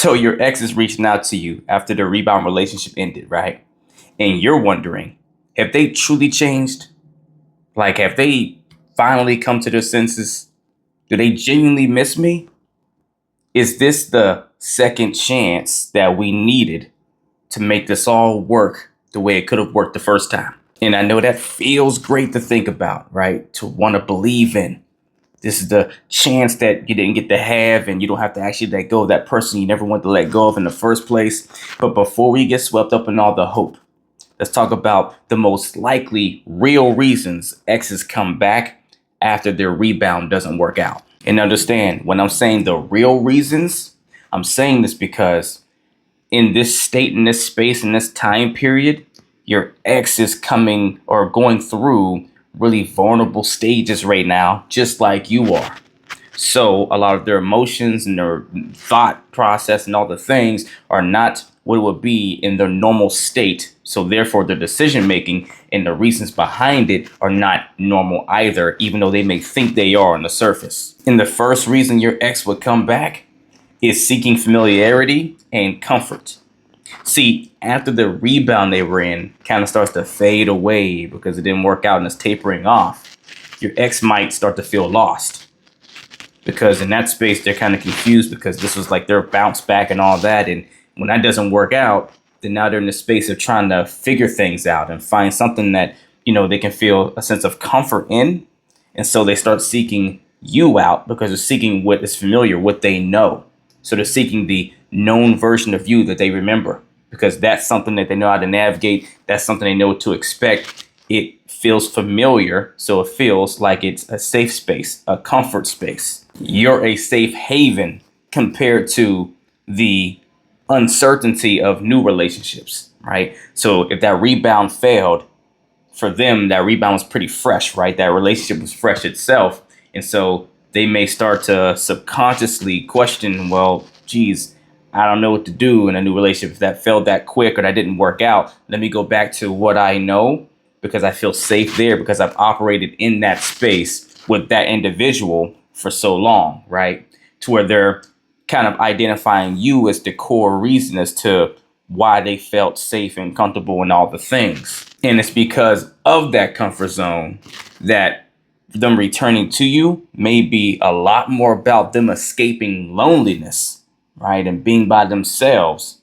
So your ex is reaching out to you after the rebound relationship ended, right? And you're wondering, have they truly changed? Like, have they finally come to their senses? Do they genuinely miss me? Is this the second chance that we needed to make this all work the way it could have worked the first time? And I know that feels great to think about, right? To want to believe in. This is the chance that you didn't get to have, and you don't have to actually let go of that person you never wanted to let go of in the first place. But before we get swept up in all the hope, let's talk about the most likely real reasons exes come back after their rebound doesn't work out. And understand, when I'm saying the real reasons, I'm saying this because in this state, in this space, in this time period, your ex is coming or going through really vulnerable stages right now, just like you are. So a lot of their emotions and their thought process and all the things are not what it would be in their normal state. So therefore, their decision making and the reasons behind it are not normal either, even though they may think they are on the surface. And the first reason your ex would come back is seeking familiarity and comfort. See, after the rebound they were in kind of starts to fade away because it didn't work out and it's tapering off, your ex might start to feel lost. Because in that space, they're kind of confused because this was like their bounce back and all that. And when that doesn't work out, then now they're in the space of trying to figure things out and find something that, they can feel a sense of comfort in. And so they start seeking you out because they're seeking what is familiar, what they know. So they're seeking the known version of you that they remember because that's something that they know how to navigate. That's something they know what to expect. It feels familiar, so it feels like it's a safe space, a comfort space. You're a safe haven compared to the uncertainty of new relationships, right? So if that rebound failed, for them, that rebound was pretty fresh, right? That relationship was fresh itself. And so they may start to subconsciously question, well, geez, I don't know what to do in a new relationship. If that failed that quick or that didn't work out, let me go back to what I know because I feel safe there because I've operated in that space with that individual for so long, right? To where they're kind of identifying you as the core reason as to why they felt safe and comfortable in all the things. And it's because of that comfort zone that them returning to you may be a lot more about them escaping loneliness, right? And being by themselves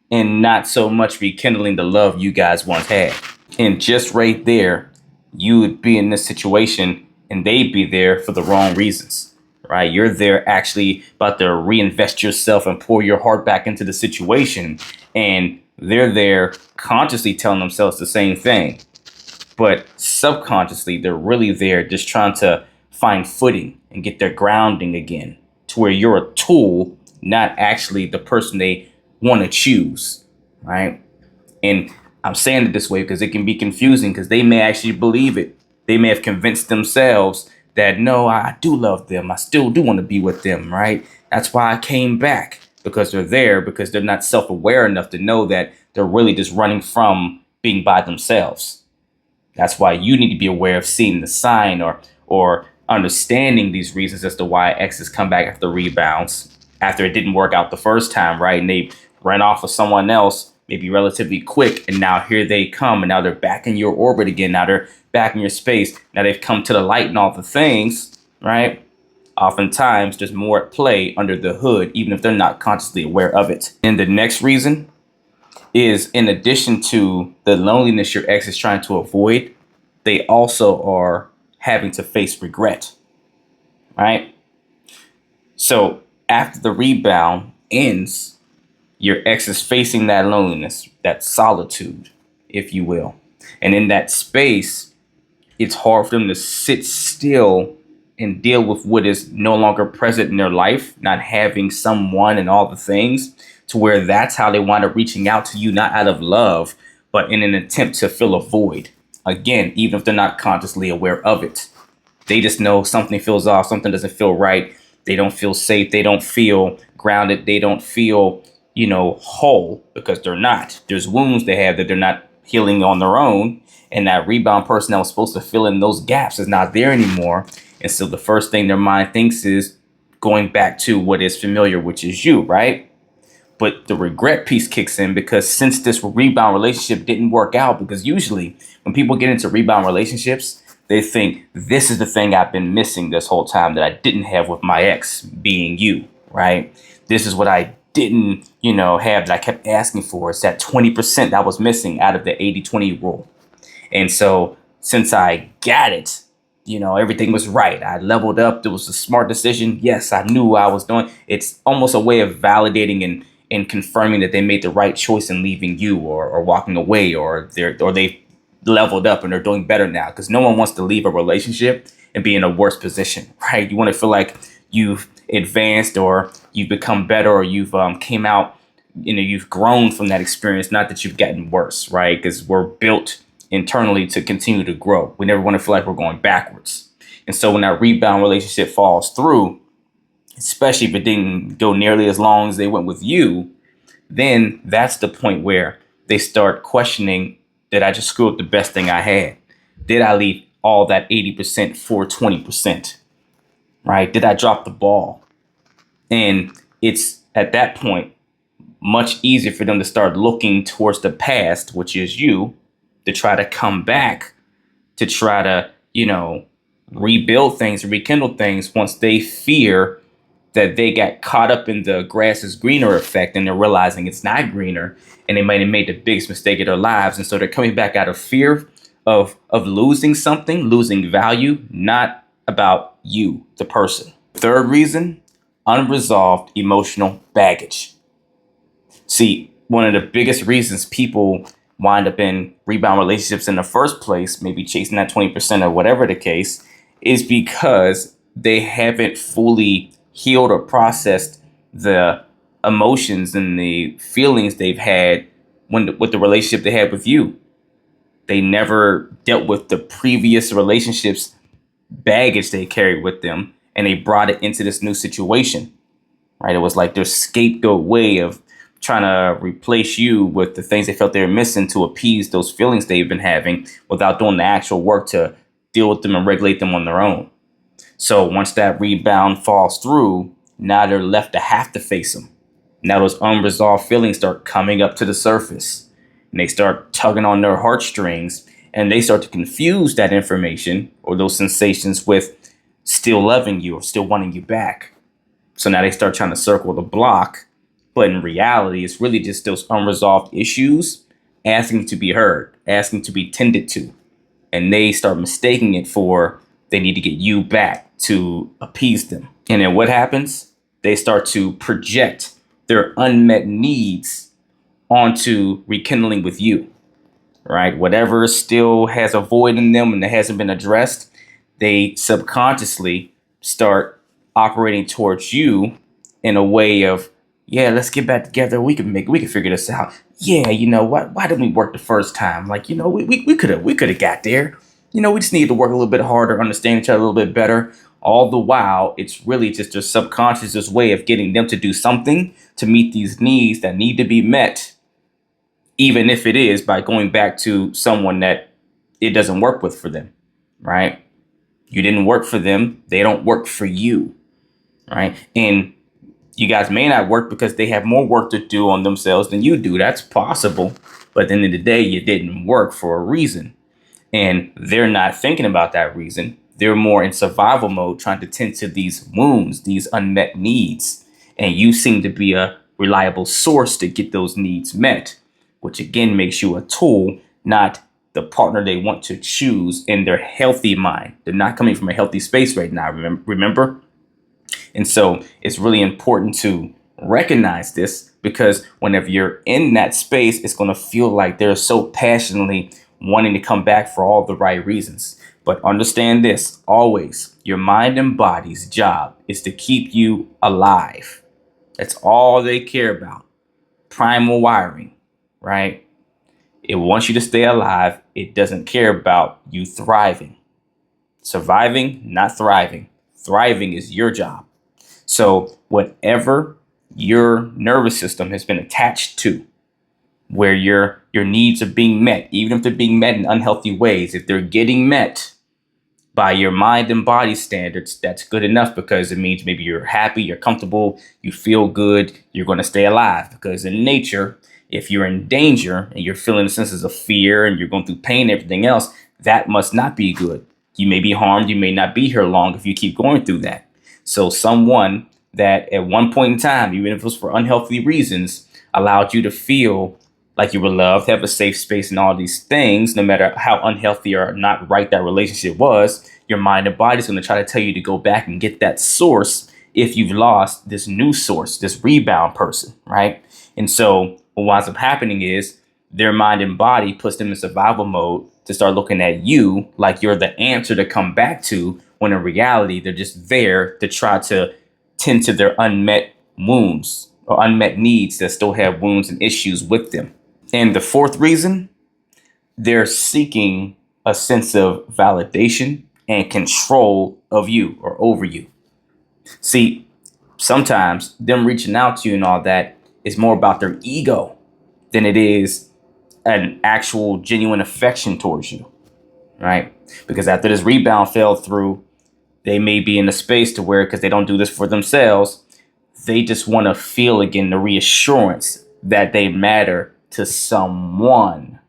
and not so much rekindling the love you guys once had. And just right there, you would be in this situation and they'd be there for the wrong reasons, right? You're there actually about to reinvest yourself and pour your heart back into the situation. And they're there consciously telling themselves the same thing. But subconsciously, they're really there just trying to find footing and get their grounding again to where you're a tool, not actually the person they want to choose, right? And I'm saying it this way because it can be confusing because they may actually believe it. They may have convinced themselves that, no, I do love them. I still do want to be with them, right? That's why I came back because they're there, because they're not self-aware enough to know that they're really just running from being by themselves. That's why you need to be aware of seeing the sign or understanding these reasons as to why exes come back after rebounds, after it didn't work out the first time, right? And they ran off with someone else, maybe relatively quick, and now here they come, and now they're back in your orbit again. Now they're back in your space. Now they've come to the light and all the things, right? Oftentimes, there's more at play under the hood, even if they're not consciously aware of it. And the next reason is, in addition to the loneliness your ex is trying to avoid, they also are having to face regret, right? So after the rebound ends, your ex is facing that loneliness, that solitude, if you will. And in that space, it's hard for them to sit still and deal with what is no longer present in their life, not having someone and all the things, to where that's how they wind up reaching out to you, not out of love, but in an attempt to fill a void. Again, even if they're not consciously aware of it, they just know something feels off, something doesn't feel right. They don't feel safe. They don't feel grounded. They don't feel, whole because they're not. There's wounds they have that they're not healing on their own. And that rebound person that was supposed to fill in those gaps is not there anymore. And so the first thing their mind thinks is going back to what is familiar, which is you, right? But the regret piece kicks in because since this rebound relationship didn't work out, because usually when people get into rebound relationships, they think this is the thing I've been missing this whole time that I didn't have with my ex, being you, right? This is what I didn't, have that I kept asking for. It's that 20% that was missing out of the 80-20 rule. And so since I got it, everything was right. I leveled up. It was a smart decision. Yes, I knew what I was doing. It's almost a way of validating and confirming that they made the right choice in leaving you or walking away, or they leveled up and they're doing better now. Because no one wants to leave a relationship and be in a worse position, right? You want to feel like you've advanced or you've become better or you've came out, you've grown from that experience, not that you've gotten worse, right? Because we're built internally to continue to grow. We never want to feel like we're going backwards. And so when that rebound relationship falls through, especially if it didn't go nearly as long as they went with you, then that's the point where they start questioning, did I just screw up the best thing I had? Did I leave all that 80% for 20%? Right? Did I drop the ball? And it's at that point much easier for them to start looking towards the past, which is you, to try to come back, to try to, rebuild things, rekindle things once they fear that they got caught up in the grass is greener effect and they're realizing it's not greener and they might have made the biggest mistake of their lives. And so they're coming back out of fear of losing something, losing value, not about you, the person. Third reason, unresolved emotional baggage. See, one of the biggest reasons people wind up in rebound relationships in the first place, maybe chasing that 20% or whatever the case, is because they haven't fully healed or processed the emotions and the feelings they've had with the relationship they had with you. They never dealt with the previous relationships baggage they carried with them, and they brought it into this new situation, right? It was like their scapegoat way of trying to replace you with the things they felt they were missing to appease those feelings they've been having without doing the actual work to deal with them and regulate them on their own. So once that rebound falls through, now they're left to have to face them. Now those unresolved feelings start coming up to the surface and they start tugging on their heartstrings and they start to confuse that information or those sensations with still loving you or still wanting you back. So now they start trying to circle the block. But in reality, it's really just those unresolved issues asking to be heard, asking to be tended to. And they start mistaking it for they need to get you back to appease them. And then what happens? They start to project their unmet needs onto rekindling with you, right? Whatever still has a void in them and that hasn't been addressed, they subconsciously start operating towards you in a way of, yeah, let's get back together. We can figure this out. Yeah, why didn't we work the first time? Like, we could have got there. We just need to work a little bit harder, understand each other a little bit better. All the while, it's really just their subconscious way of getting them to do something to meet these needs that need to be met, even if it is by going back to someone that it doesn't work with for them, right? You didn't work for them. They don't work for you, right? And you guys may not work because they have more work to do on themselves than you do. That's possible. But at the end of the day, you didn't work for a reason. And they're not thinking about that reason. They're more in survival mode, trying to tend to these wounds, these unmet needs. And you seem to be a reliable source to get those needs met, which again makes you a tool, not the partner they want to choose in their healthy mind. They're not coming from a healthy space right now, remember? And so it's really important to recognize this, because whenever you're in that space, it's going to feel like they're so passionately wanting to come back for all the right reasons. But understand this, always, your mind and body's job is to keep you alive. That's all they care about. Primal wiring, right? It wants you to stay alive. It doesn't care about you thriving. Surviving, not thriving. Thriving is your job. So whatever your nervous system has been attached to, where your needs are being met, even if they're being met in unhealthy ways, if they're getting met, By your mind and body standards, that's good enough because it means maybe you're happy, you're comfortable, you feel good, you're going to stay alive. Because in nature, if you're in danger and you're feeling senses of fear and you're going through pain and everything else, that must not be good. You may be harmed, you may not be here long if you keep going through that. So someone that at one point in time, even if it was for unhealthy reasons, allowed you to feel like you were loved, have a safe space and all these things, no matter how unhealthy or not right that relationship was, your mind and body is going to try to tell you to go back and get that source if you've lost this new source, this rebound person, right? And so what winds up happening is their mind and body puts them in survival mode to start looking at you like you're the answer to come back to, when in reality, they're just there to try to tend to their unmet wounds or unmet needs that still have wounds and issues with them. And the fourth reason, they're seeking a sense of validation and control of you or over you. See, sometimes them reaching out to you and all that is more about their ego than it is an actual genuine affection towards you, right? Because after this rebound fell through, they may be in a space to where, because they don't do this for themselves, they just want to feel again the reassurance that they matter to someone,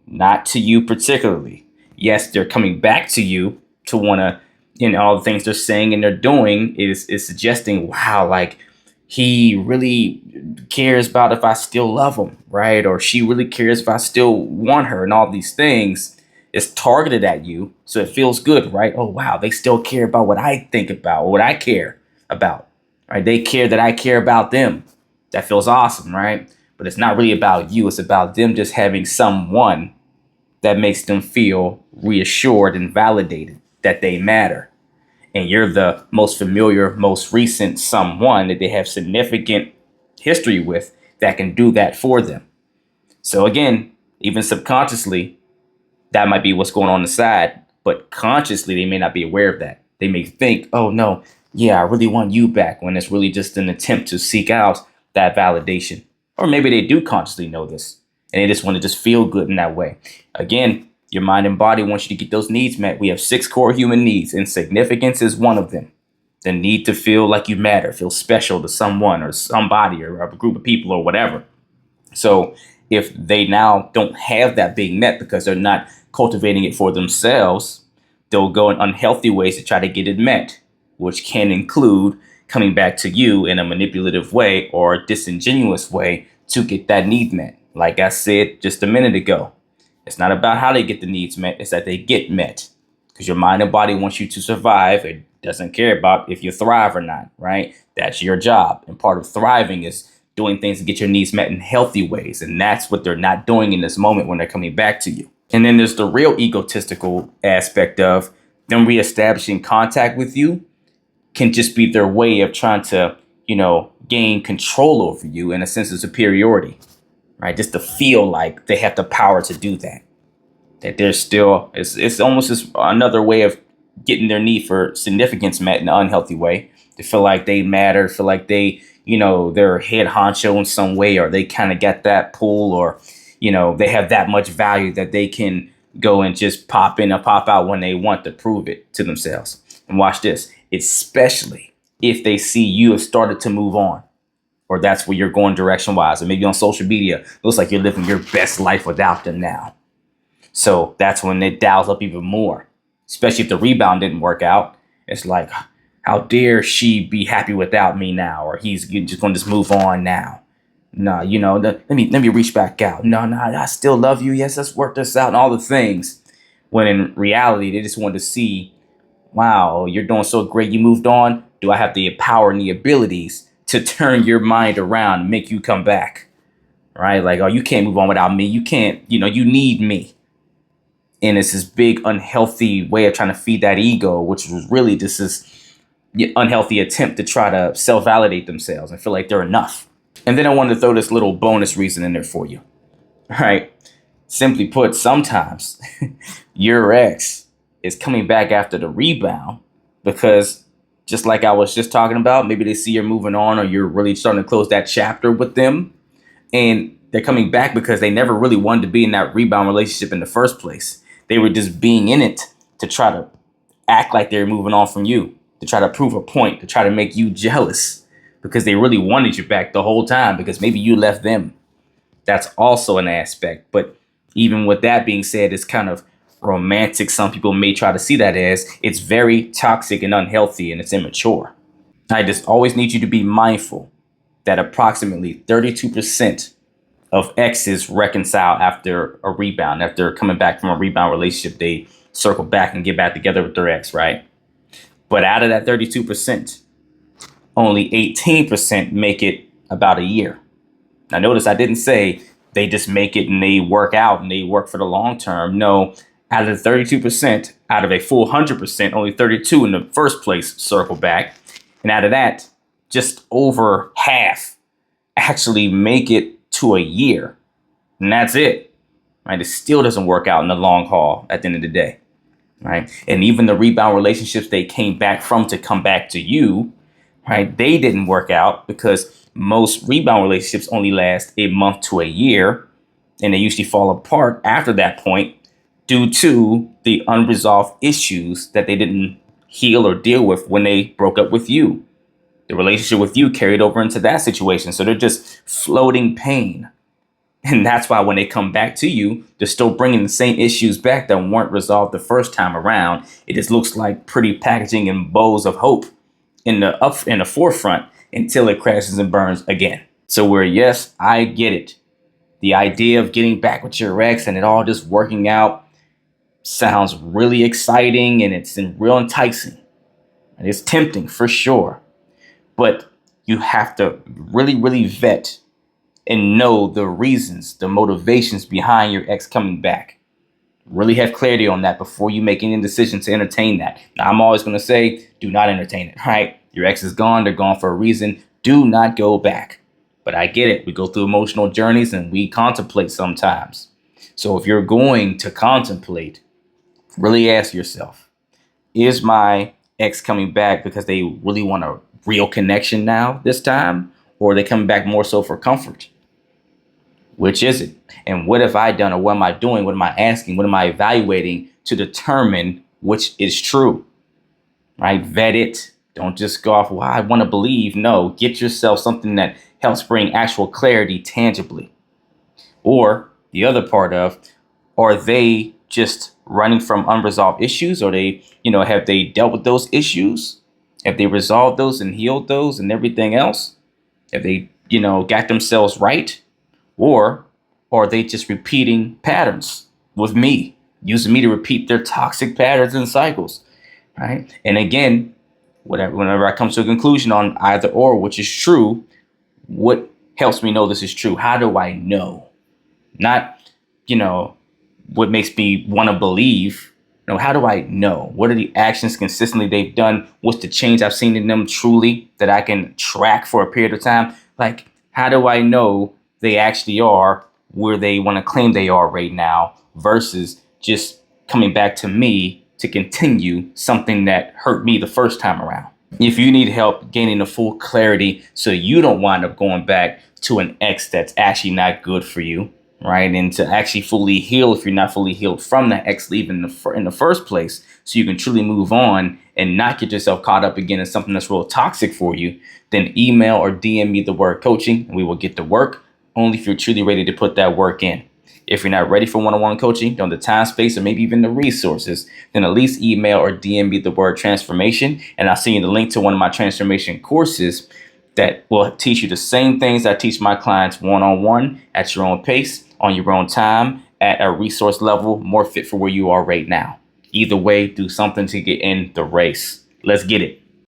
not to you particularly. Yes, they're coming back to you to want to, all the things they're saying and they're doing is suggesting, wow, like he really cares about if I still love him, right? Or she really cares if I still want her, and all these things is targeted at you. So it feels good, right? Oh, wow, they still care about what I think about, what I care about, right? They care that I care about them. That feels awesome, right? But it's not really about you. It's about them just having someone that makes them feel reassured and validated that they matter. And you're the most familiar, most recent someone that they have significant history with that can do that for them. So again, even subconsciously, that might be what's going on inside, but consciously, they may not be aware of that. They may think, oh no, yeah, I really want you back, when it's really just an attempt to seek out that validation. Or maybe they do consciously know this and they just want to just feel good in that way. Again, your mind and body wants you to get those needs met. We have 6 core human needs, and significance is one of them. The need to feel like you matter, feel special to someone or somebody or a group of people or whatever. So if they now don't have that being met because they're not cultivating it for themselves, they'll go in unhealthy ways to try to get it met, which can include coming back to you in a manipulative way or a disingenuous way to get that need met. Like I said just a minute ago, it's not about how they get the needs met, it's that they get met. Because your mind and body wants you to survive. It doesn't care about if you thrive or not, right? That's your job. And part of thriving is doing things to get your needs met in healthy ways. And that's what they're not doing in this moment when they're coming back to you. And then there's the real egotistical aspect of them reestablishing contact with you can just be their way of trying to, gain control over you in a sense of superiority, right? Just to feel like they have the power to do that. That they're still, it's almost just another way of getting their need for significance met in an unhealthy way. They feel like they matter, feel like they, they're head honcho in some way, or they kind of get that pull, or, they have that much value that they can go and just pop in or pop out when they want to prove it to themselves. And watch this, especially if they see you have started to move on, or that's where you're going direction wise, or maybe on social media, it looks like you're living your best life without them now. So that's when it dials up even more, especially if the rebound didn't work out. It's like, how dare she be happy without me now, or he's just going to just move on now. No, let me reach back out. No, I still love you. Yes, let's work this out and all the things. When in reality, they just wanted to see, wow, you're doing so great. You moved on. Do I have the power and the abilities to turn your mind around and make you come back? Right? Like, oh, you can't move on without me. You can't, you need me. And it's this big unhealthy way of trying to feed that ego, which was really just this unhealthy attempt to try to self-validate themselves and feel like they're enough. And then I wanted to throw this little bonus reason in there for you. All right. Simply put, sometimes your ex is coming back after the rebound because, just like I was just talking about, maybe they see you're moving on or you're really starting to close that chapter with them. And they're coming back because they never really wanted to be in that rebound relationship in the first place. They were just being in it to try to act like they're moving on from you, to try to prove a point, to try to make you jealous because they really wanted you back the whole time because maybe you left them. That's also an aspect. But even with that being said, it's kind of romantic. Some people may try to see that as it's very toxic and unhealthy and it's immature. I just always need you to be mindful that approximately 32% of exes reconcile after a rebound. After coming back from a rebound relationship, they circle back and get back together with their ex, right? But out of that 32%, only 18% make it about a year. Now, notice I didn't say they just make it and they work out and they work for the long term. No, out of the 32%, out of a full 100%, only 32 in the first place circle back. And out of that, just over half actually make it to a year. And that's it. Right? It still doesn't work out in the long haul at the end of the day. Right? And even the rebound relationships they came back from to come back to you, right? They didn't work out because most rebound relationships only last a month to a year, and they usually fall apart after that point due to the unresolved issues that they didn't heal or deal with when they broke up with you. The relationship with you carried over into that situation. So they're just floating pain. And that's why when they come back to you, they're still bringing the same issues back that weren't resolved the first time around. It just looks like pretty packaging and bows of hope in the forefront until it crashes and burns again. So where, yes, I get it. The idea of getting back with your ex and it all just working out sounds really exciting and it's real enticing. And it's tempting for sure. But you have to really, really vet and know the reasons, the motivations behind your ex coming back. Really have clarity on that before you make any decision to entertain that. Now, I'm always going to say, do not entertain it, right? Your ex is gone. They're gone for a reason. Do not go back. But I get it. We go through emotional journeys and we contemplate sometimes. So if you're going to contemplate, really ask yourself, is my ex coming back because they really want a real connection now this time? Or are they coming back more so for comfort? Which is it? And what have I done or what am I doing? What am I asking? What am I evaluating to determine which is true? Right? Vet it. Don't just go off, well, I want to believe. No, get yourself something that helps bring actual clarity tangibly. Or the other part of, are they just running from unresolved issues? Or they, have they dealt with those issues? Have they resolved those and healed those and everything else? Have they, got themselves right? Or are they just repeating patterns with me, using me to repeat their toxic patterns and cycles, right? And again, whenever I come to a conclusion on either or, which is true, what helps me know this is true? How do I know? Not, what makes me want to believe. How do I know? What are the actions consistently they've done? What's the change I've seen in them truly that I can track for a period of time? Like, how do I know they actually are where they want to claim they are right now versus just coming back to me to continue something that hurt me the first time around? If you need help gaining the full clarity so you don't wind up going back to an ex that's actually not good for you, right? And to actually fully heal if you're not fully healed from that ex leaving in the first place, so you can truly move on and not get yourself caught up again in something that's real toxic for you, then email or DM me the word coaching and we will get to work, only if you're truly ready to put that work in. If you're not ready for one-on-one coaching, don't have the time, space, or maybe even the resources, then at least email or DM me the word transformation, and I'll send you the link to one of my transformation courses that will teach you the same things I teach my clients one-on-one at your own pace, on your own time, at a resource level more fit for where you are right now. Either way, do something to get in the race. Let's get it.